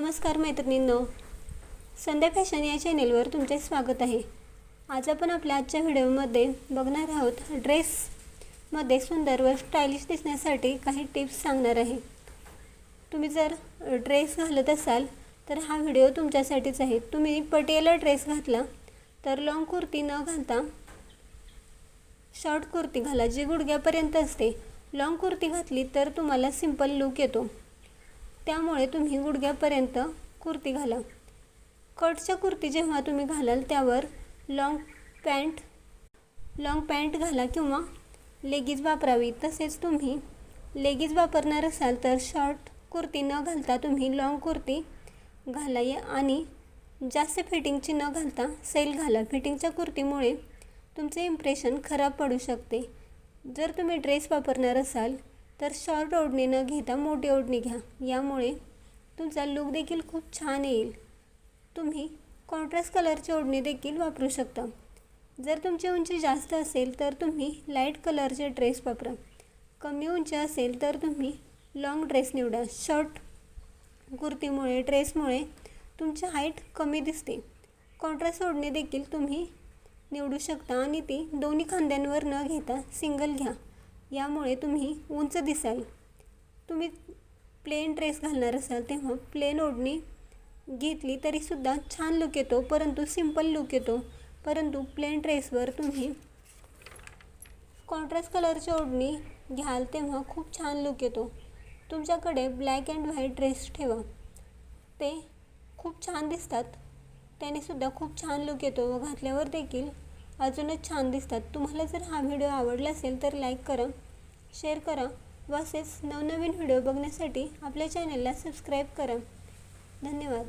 नमस्कार मैत्रिणींनो, संध्या फॅशन या चॅनेलवर तुमचे स्वागत आहे। आज आपण आपल्या आजच्या व्हिडिओमध्ये बघणार आहोत ड्रेसमध्ये सुंदर व स्टायलिश दिसण्यासाठी काही टिप्स सांगणार आहे। तुम्ही जर ड्रेस घालत असाल तर हा व्हिडिओ तुमच्यासाठीच आहे। तुम्ही पटियाला ड्रेस घातला तर लॉंग कुर्ती न घालता शॉर्ट कुर्ती घाला जी गुडघ्यापर्यंत असते। लॉंग कुर्ती घातली तर तुम्हाला सिंपल लुक येतो, त्यामुळे तुम्ही गुडघ्यापर्यंत कुर्ती घाला। कटच्या कुर्ती जेव्हा तुम्ही घालाल त्यावर लॉंग पॅन्ट घाला किंवा लेगिज वापरावी। तसेच तुम्ही लेगिज वापरणार असाल तर शॉर्ट कुर्ती न घालता तुम्ही लॉंग कुर्ती घाला आणि जास्त फिटिंगची न घालता सैल घाला। फिटिंगच्या कुर्तीमुळे तुमचे इम्प्रेशन खराब पडू शकते। जर तुम्ही ड्रेस वापरणार असाल तर शॉर्ट ओढणी न घेता मोठी ओढणी घ्या, यामुळे तुमचा लुक देखील खूप छान येईल। तुम्ही कॉन्ट्रास्ट कलरची ओढणी देखील वापरू शकता। जर तुमची उंची जास्त असेल तर तुम्ही लाईट कलरचे ड्रेस वापरा। कमी उंची असेल तर तुम्ही लॉंग ड्रेस निवडा। शॉर्ट कुर्तीमुळे ड्रेसमुळे तुमची हाईट कमी दिसते। कॉन्ट्रास्ट ओढणी देखील तुम्ही निवडू शकता आणि ती दोन्ही खांद्यांवर न घेता सिंगल घ्या, यामुळे तुम्ही उंच दिसाल। तुम्ही प्लेन ड्रेस घालणार असाल तेव्हा प्लेन ओढणी घेतली तरीसुद्धा छान लुक येतो, परंतु सिंपल लुक येतो। परंतु प्लेन ड्रेसवर तुम्ही कॉन्ट्रास्ट कलरची ओढणी घ्याल तेव्हा खूप छान लुक येतो। तुमच्याकडे ब्लॅक अँड व्हाईट ड्रेस ठेवा, ते खूप छान दिसतात, त्यानेसुद्धा खूप छान लुक येतो व घातल्यावर देखील अजूनच छान दिसतात। तुम्हाला जर हा व्हिडिओ आवडला असेल तर लाईक करा, शेअर करा व असेच नवनवीन व्हिडिओ बघण्यासाठी आपल्या चॅनलला सबस्क्राईब करा। धन्यवाद।